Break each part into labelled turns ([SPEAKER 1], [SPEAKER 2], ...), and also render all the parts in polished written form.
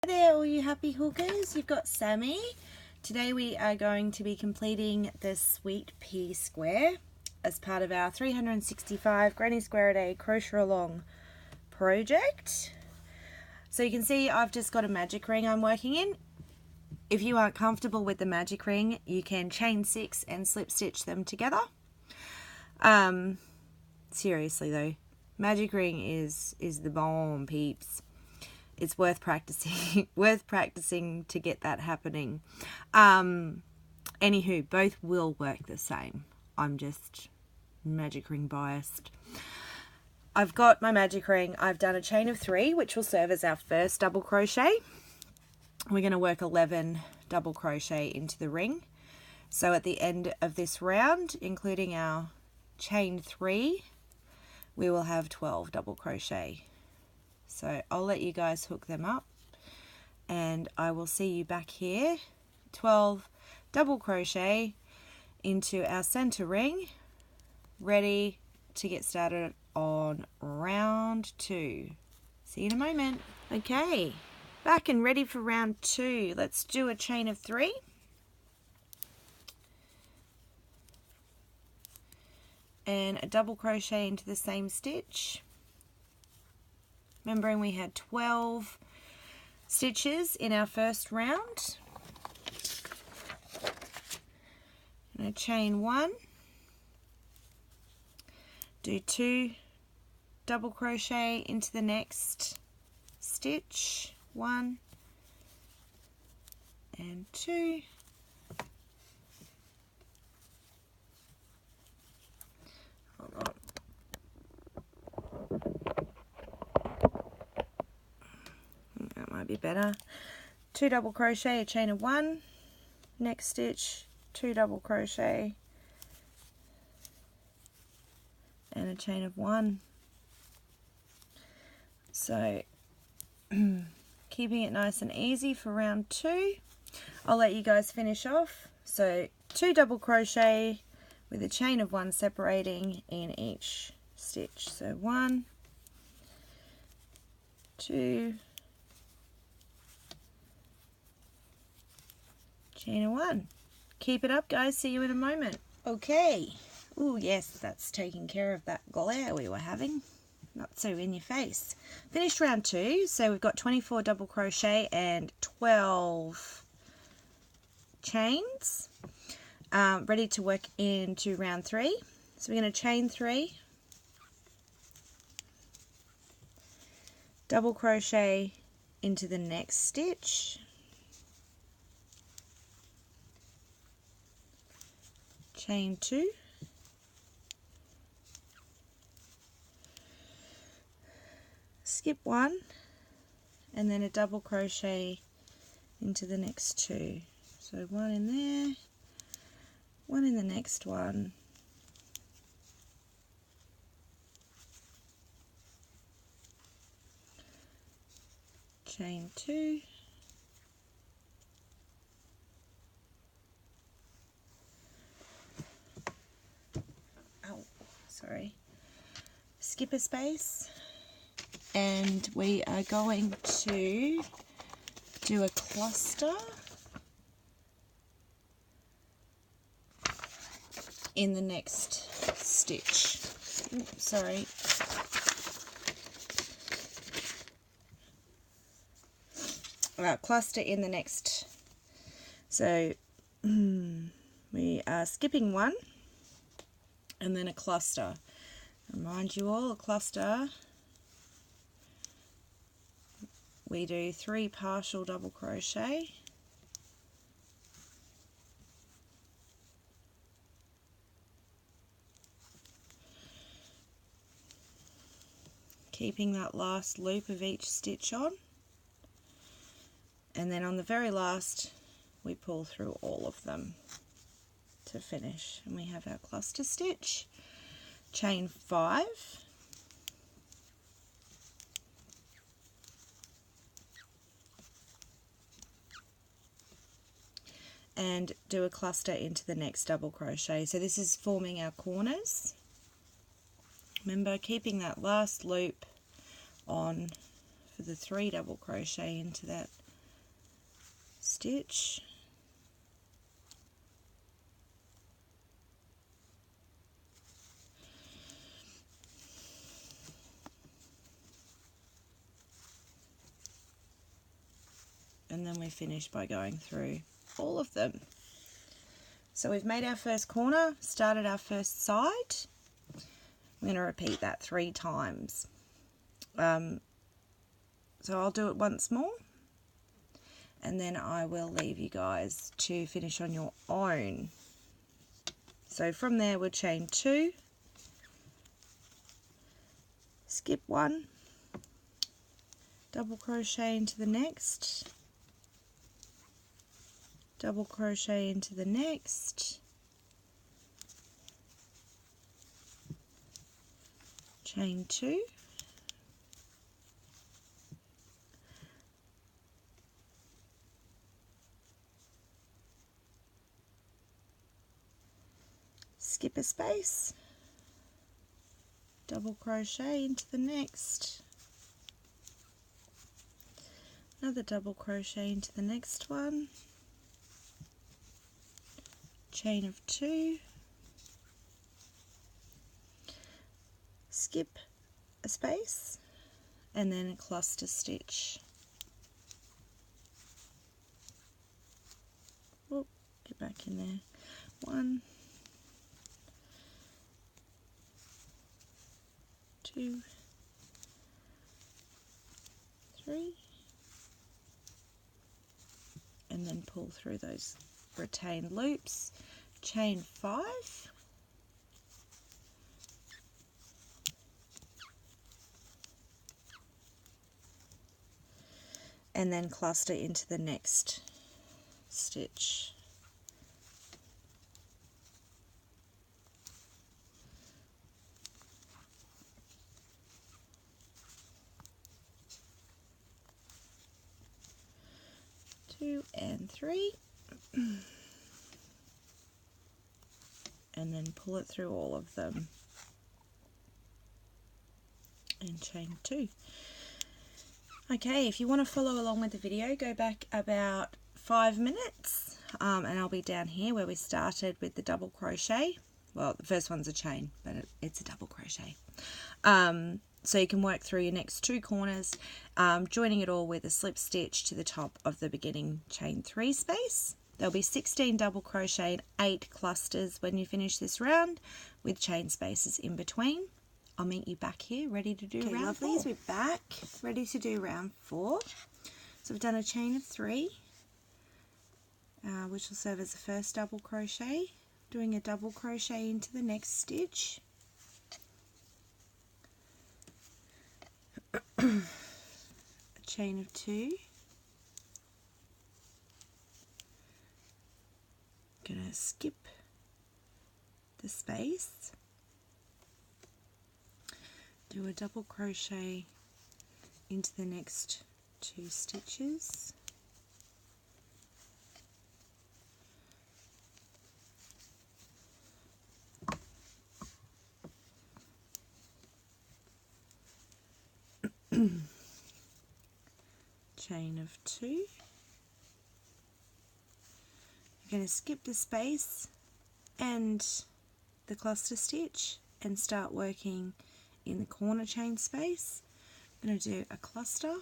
[SPEAKER 1] Hi there, all you happy hookers. You've got Sammy. Today we are going to be completing the Sweet Pea Square as part of our 365 Granny Square a Day Crochet Along project. So you can see I've just got a magic ring I'm working in. If you aren't comfortable with the magic ring, you can chain 6 and slip stitch them together. Seriously though, magic ring is the bomb, peeps. It's worth practicing, to get that happening. Anywho, both will work the same. I'm just magic ring biased. I've got my magic ring. I've done a chain of 3, which will serve as our first double crochet. We're going to work 11 double crochet into the ring. So at the end of this round, including our chain 3, we will have 12 double crochet. So I'll let you guys hook them up and I will see you back here. 12 double crochet into our center ring, ready to get started on round 2. See you in a moment. Okay, back and ready for round 2. Let's do a chain of 3. And a double crochet into the same stitch. Remembering we had 12 stitches in our first round. And a chain 1. Do 2 double crochet into the next stitch. 1 and 2. Hold on. That might be better. 2 double crochet, a chain of 1, next stitch, 2 double crochet and a chain of 1. So keeping it nice and easy for round 2. I'll let you guys finish off. So 2 double crochet with a chain of 1 separating in each stitch. So 1, 2, chain of 1. Keep it up, guys. See you in a moment. Okay. Oh yes, that's taking care of that glare we were having. Not so in your face. Finished round 2. So we've got 24 double crochet and 12 chains. Ready to work into round 3. So we're going to chain 3, double crochet into the next stitch, chain 2, skip 1, and then a double crochet into the next 2. So 1 in there, 1 in the next one, chain 2, skip a space, and we are going to do a cluster in the next stitch. Oops, sorry. Cluster in the next. So we are skipping 1 and then a cluster. Remind you all, a cluster, we do 3 partial double crochet, keeping that last loop of each stitch on, and then on the very last we pull through all of them to finish, and we have our cluster stitch. Chain 5, and do a cluster into the next double crochet. So this is forming our corners. Remember, keeping that last loop on for the 3 double crochet into that stitch, and then we finish by going through all of them. So we've made our first corner, started our first side. I'm going to repeat that 3 times. So I'll do it once more, and then I will leave you guys to finish on your own. So from there we'll chain 2, skip 1, double crochet into the next, double crochet into the next, chain 2, skip a space, double crochet into the next, another double crochet into the next one, chain of 2, skip a space, and then a cluster stitch. Oop, get back in there. 1, 2, 3, and then pull through those retained loops, chain 5, and then cluster into the next stitch. Two and 3, and then pull it through all of them and chain 2. Okay, if you want to follow along with the video, go back about 5 minutes, and I'll be down here where we started with the double crochet. Well, the first one's a chain, but it's a double crochet. So you can work through your next 2 corners, joining it all with a slip stitch to the top of the beginning chain 3 space. There'll be 16 double crochet and 8 clusters when you finish this round, with chain spaces in between. I'll meet you back here ready to do round 4. We're back ready to do round 4. So we've done a chain of 3, which will serve as the first double crochet, doing a double crochet into the next stitch, a chain of 2, gonna skip the space, do a double crochet into the next 2 stitches, chain of 2, you're going to skip the space and the cluster stitch and start working in the corner chain space. I'm going to do a cluster,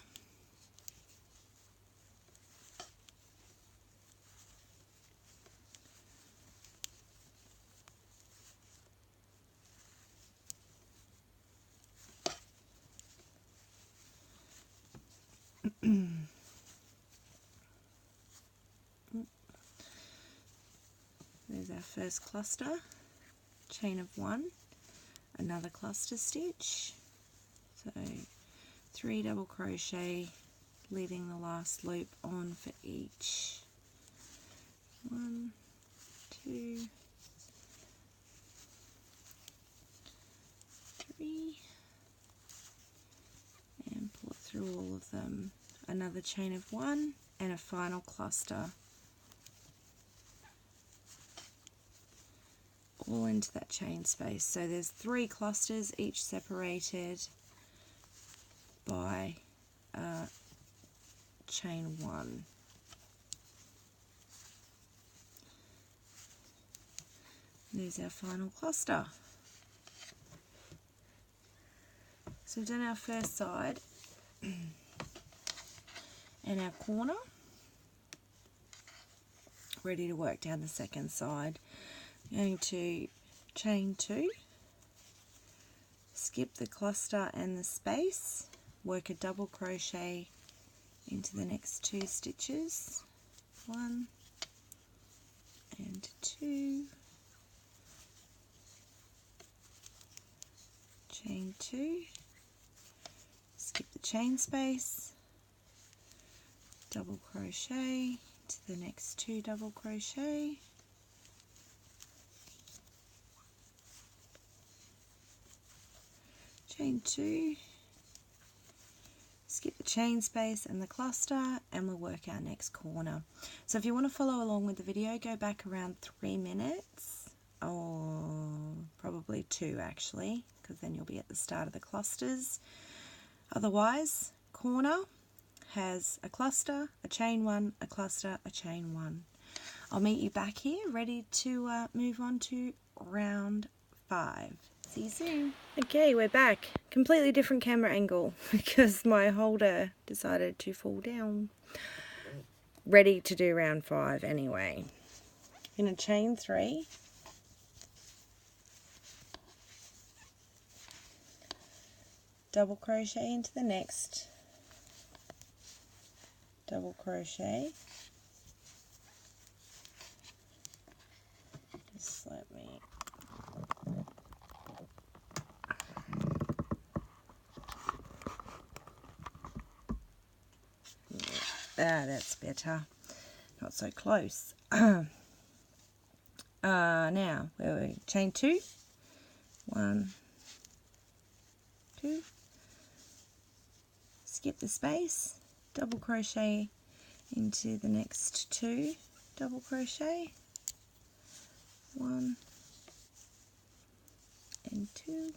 [SPEAKER 1] there's our first cluster, chain of 1, another cluster stitch, so 3 double crochet, leaving the last loop on for each. 1, 2, 3, and pull it through all of them. Another chain of 1 and a final cluster, all into that chain space. So there's 3 clusters, each separated by chain 1. There's our final cluster. So we've done our first side and our corner. Ready to work down the second side. I'm going to chain 2, skip the cluster and the space, work a double crochet into the next 2 stitches, 1 and 2, chain 2, skip the chain space, double crochet to the next 2 double crochet, chain 2, skip the chain space and the cluster, and we'll work our next corner. So if you want to follow along with the video, go back around 3 minutes, or probably 2 actually, because then you'll be at the start of the clusters. Otherwise, corner has a cluster, a chain 1, a cluster, a chain 1. I'll meet you back here ready to move on to round 5. See you soon. Okay, we're back. Completely different camera angle because my holder decided to fall down. Ready to do round 5 anyway. In a chain 3. Double crochet into the next double crochet. Just let me that's better. Not so close. Now we'll chain 2. 1, 2. Skip the space, double crochet into the next 2 double crochet, 1 and 2,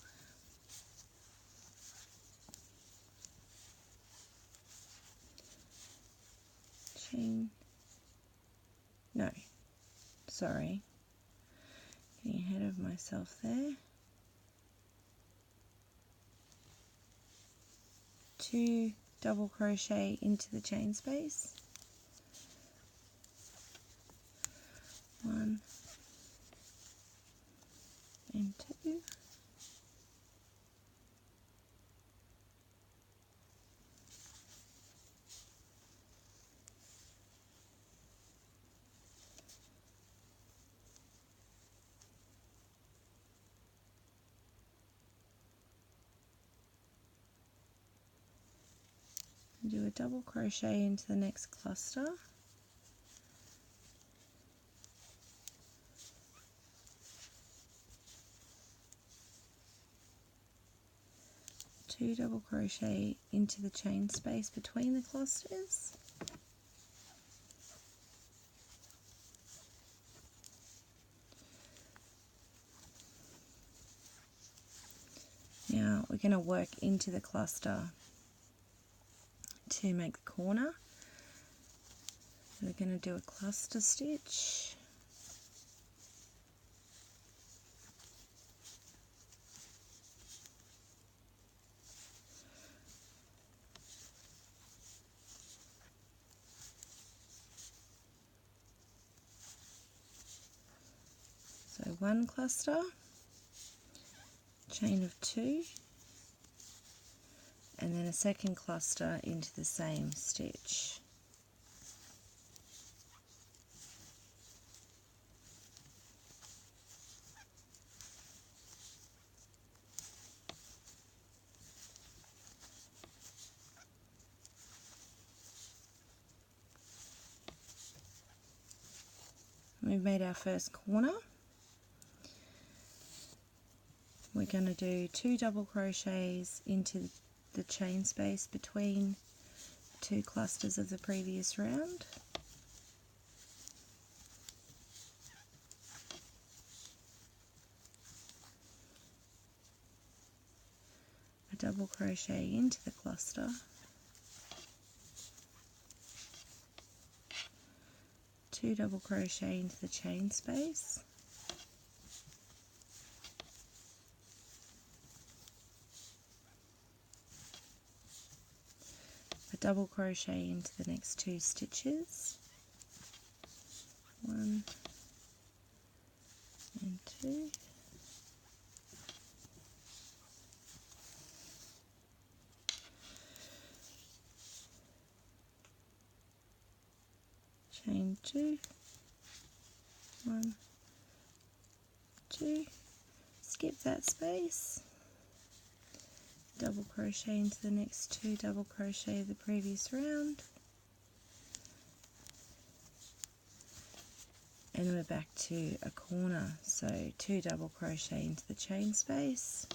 [SPEAKER 1] chain, no, sorry, getting ahead of myself there, 2 double crochet into the chain space, 1 and 2, do a double crochet into the next cluster, two double crochet into the chain space between the clusters, now we're going to work into the cluster to make the corner. So we're going to do a cluster stitch, so 1 cluster, chain of 2, and then a second cluster into the same stitch. We've made our first corner. We're going to do 2 double crochets into the chain space between 2 clusters of the previous round. A double crochet into the cluster. 2 double crochet into the chain space. a double crochet into the next 2 stitches, 1 and 2, chain 2, 1, 2, skip that space, double crochet into the next 2 double crochet of the previous round, and we're back to a corner, so 2 double crochet into the chain space,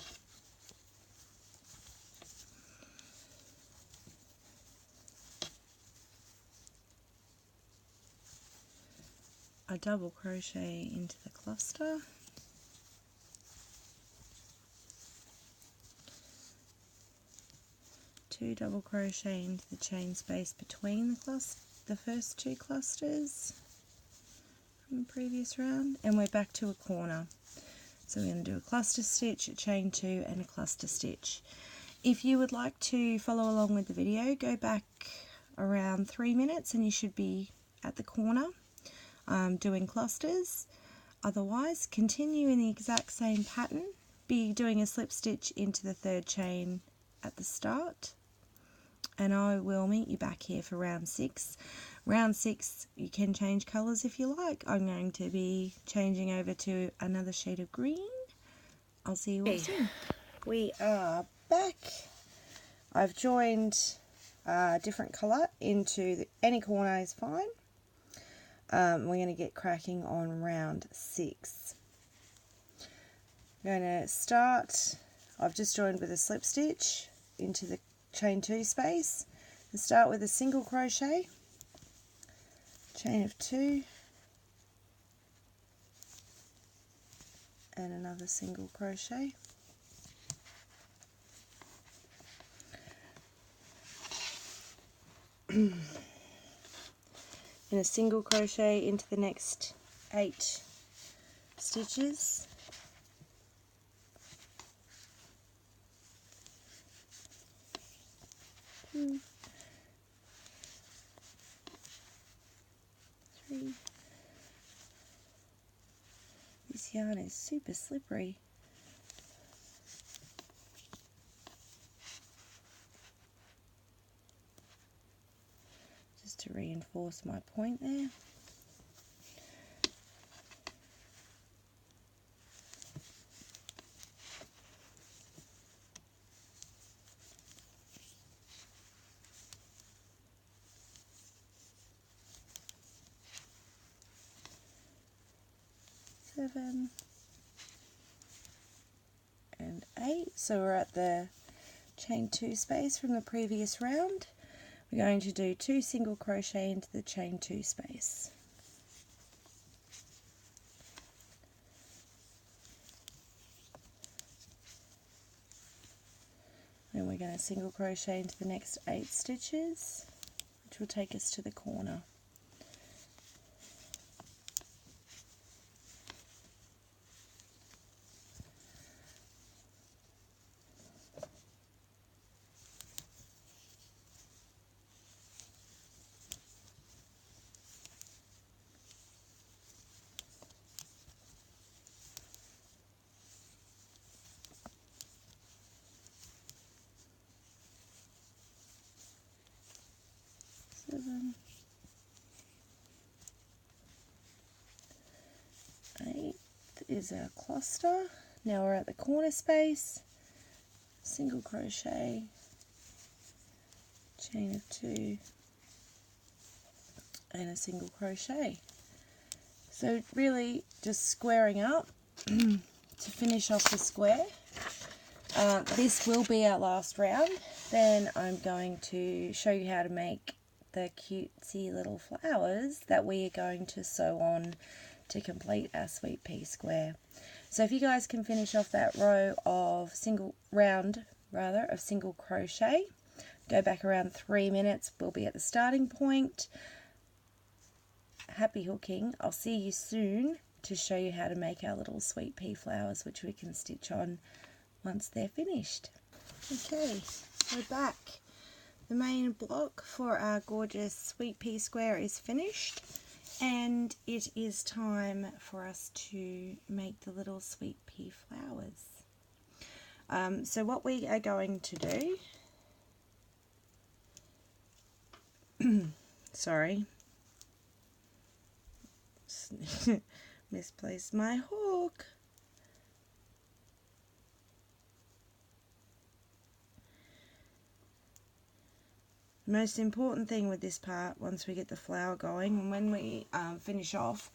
[SPEAKER 1] a double crochet into the cluster, two double crochet into the chain space between the first 2 clusters from the previous round, and we're back to a corner. So we're going to do a cluster stitch, a chain 2 and a cluster stitch. If you would like to follow along with the video, go back around 3 minutes and you should be at the corner doing clusters. Otherwise, continue in the exact same pattern, be doing a slip stitch into the 3rd chain at the start, and I will meet you back here for round 6. Round 6, you can change colours if you like. I'm going to be changing over to another shade of green. I'll see you all soon. We are back. I've joined a different colour into any corner is fine. We're going to get cracking on round 6. I'm going to start, I've just joined with a slip stitch into the chain 2 space, and start with a single crochet, chain of 2 and another single crochet, and a single crochet into the next 8 stitches, two, 3. This yarn is super slippery. Just to reinforce my point there. Seven and 8. So we're at the chain 2 space from the previous round. We're going to do 2 single crochet into the chain 2 space. Then we're going to single crochet into the next 8 stitches, which will take us to the corner. Seven, 8 is our cluster. Now we're at the corner space, single crochet, chain of 2 and a single crochet. So really just squaring up to finish off the square. This will be our last round. Then I'm going to show you how to make the cutesy little flowers that we are going to sew on to complete our sweet pea square. So if you guys can finish off that round of single crochet, go back around 3 minutes, we'll be at the starting point. Happy hooking. I'll see you soon to show you how to make our little sweet pea flowers, which we can stitch on once they're finished. Okay, we're back. the main block for our gorgeous sweet pea square is finished, and it is time for us to make the little sweet pea flowers. So what we are going to do, sorry, misplaced my hook. The most important thing with this part, once we get the flower going, and when we finish off,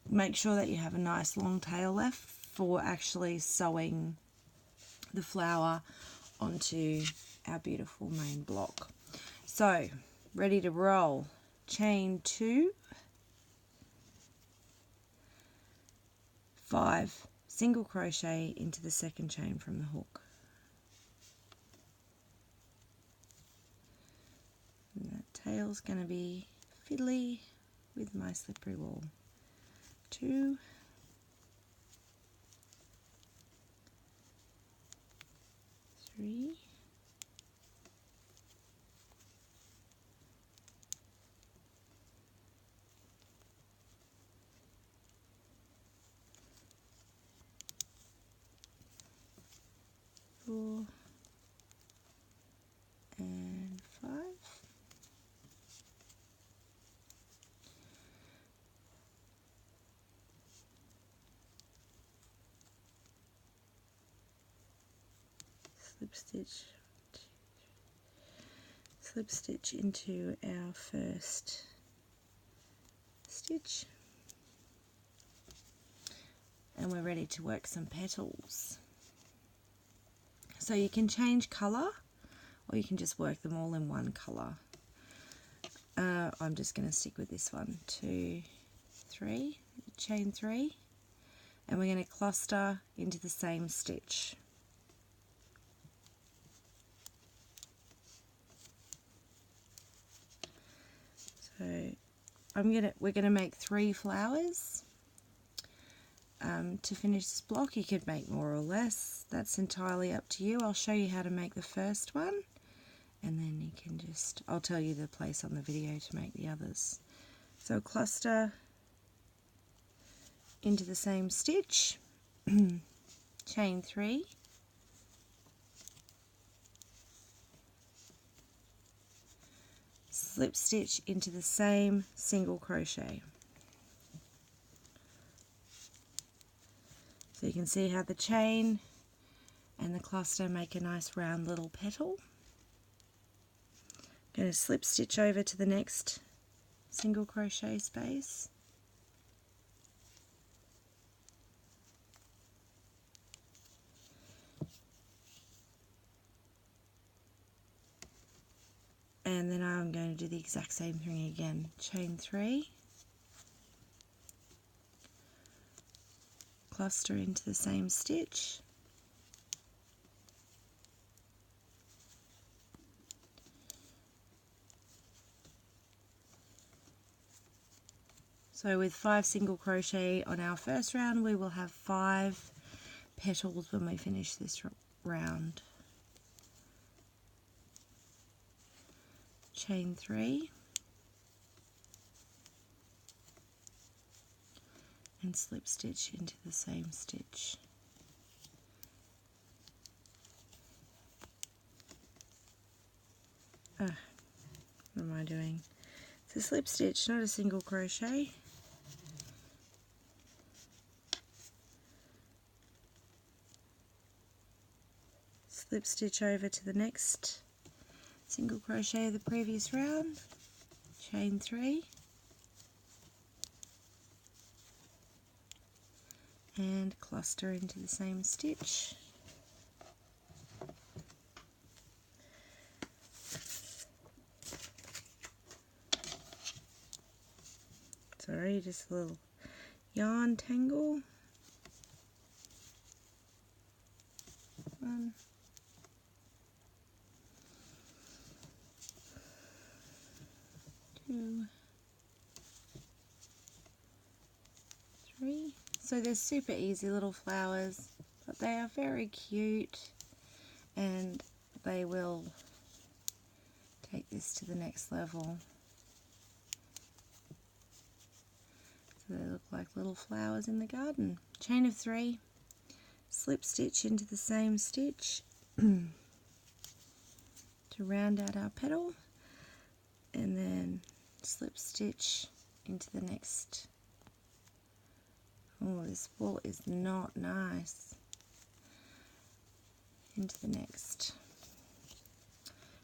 [SPEAKER 1] make sure that you have a nice long tail left for actually sewing the flower onto our beautiful main block. So, ready to roll. Chain 2, 5 single crochet into the second chain from the hook. And that tail's going to be fiddly with my slippery wool. 2, 3, 4, and 5. Slip stitch into our first stitch, and we're ready to work some petals. So you can change colour, or you can just work them all in one colour. I'm just going to stick with this one. 2, 3, chain 3, and we're going to cluster into the same stitch. So we're gonna make 3 flowers. To finish this block, you could make more or less. That's entirely up to you. I'll show you how to make the first one, and then you can I'll tell you the place on the video to make the others. So cluster into the same stitch, chain 3, slip stitch into the same single crochet. So you can see how the chain and the cluster make a nice round little petal. I'm going to slip stitch over to the next single crochet space. And then I'm going to do the exact same thing again. Chain 3, cluster into the same stitch, so with 5 single crochet on our first round, we will have 5 petals when we finish this round. Chain 3, and slip stitch into the same stitch. What am I doing? It's a slip stitch, not a single crochet. Slip stitch over to the next single crochet of the previous round, chain 3, and cluster into the same stitch. Sorry, just a little yarn tangle. 1, 2, 3. So they're super easy little flowers, but they are very cute, and they will take this to the next level. So they look like little flowers in the garden. Chain of 3, slip stitch into the same stitch to round out our petal, and then slip stitch into the next. Oh, this wool is not nice. Into the next.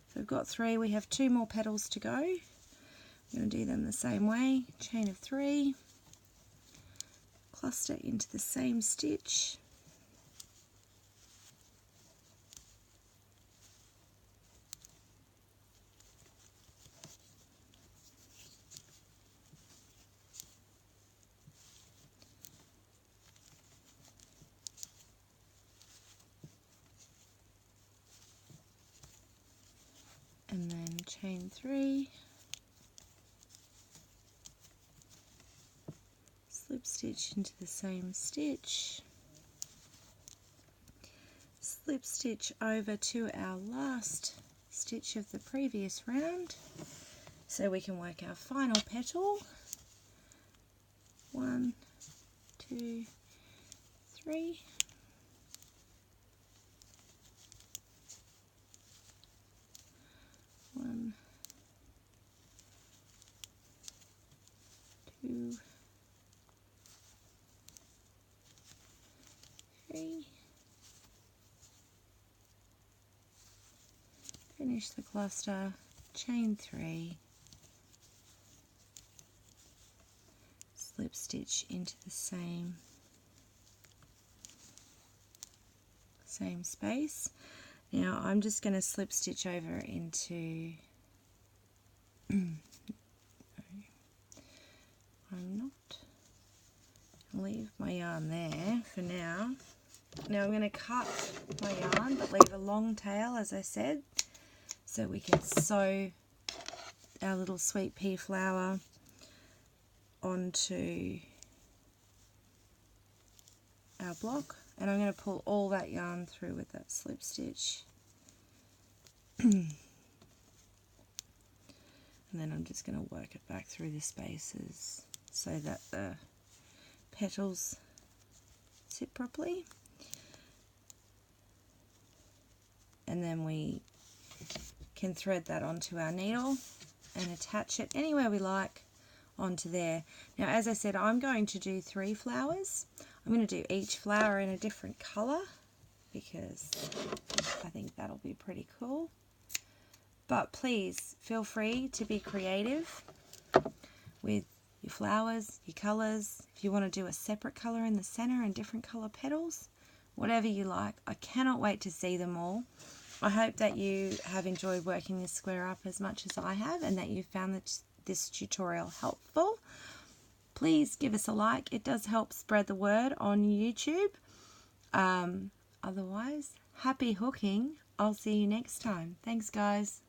[SPEAKER 1] So we've got 3, we have 2 more petals to go. We're going to do them the same way. Chain of 3, cluster into the same stitch, and then chain 3, slip stitch into the same stitch, slip stitch over to our last stitch of the previous round so we can work our final petal. 1, 2, 3. One, 2, 3. Finish the cluster, chain 3, slip stitch into the same space. Now I'm just going to slip stitch over into I'm not leave my yarn there for now. Now I'm going to cut my yarn but leave a long tail, as I said, so we can sew our little sweet pea flower onto our block, and I'm going to pull all that yarn through with that slip stitch. And then I'm just going to work it back through the spaces so that the petals sit properly. And then we can thread that onto our needle and attach it anywhere we like onto there. Now, as I said, I'm going to do 3 flowers. I'm going to do each flower in a different colour because I think that'll be pretty cool. But please feel free to be creative with your flowers, your colours. If you want to do a separate colour in the centre and different colour petals, whatever you like. I cannot wait to see them all. I hope that you have enjoyed working this square up as much as I have, and that you found this tutorial helpful. Please give us a like. It does help spread the word on YouTube. Otherwise, happy hooking. I'll see you next time. Thanks, guys.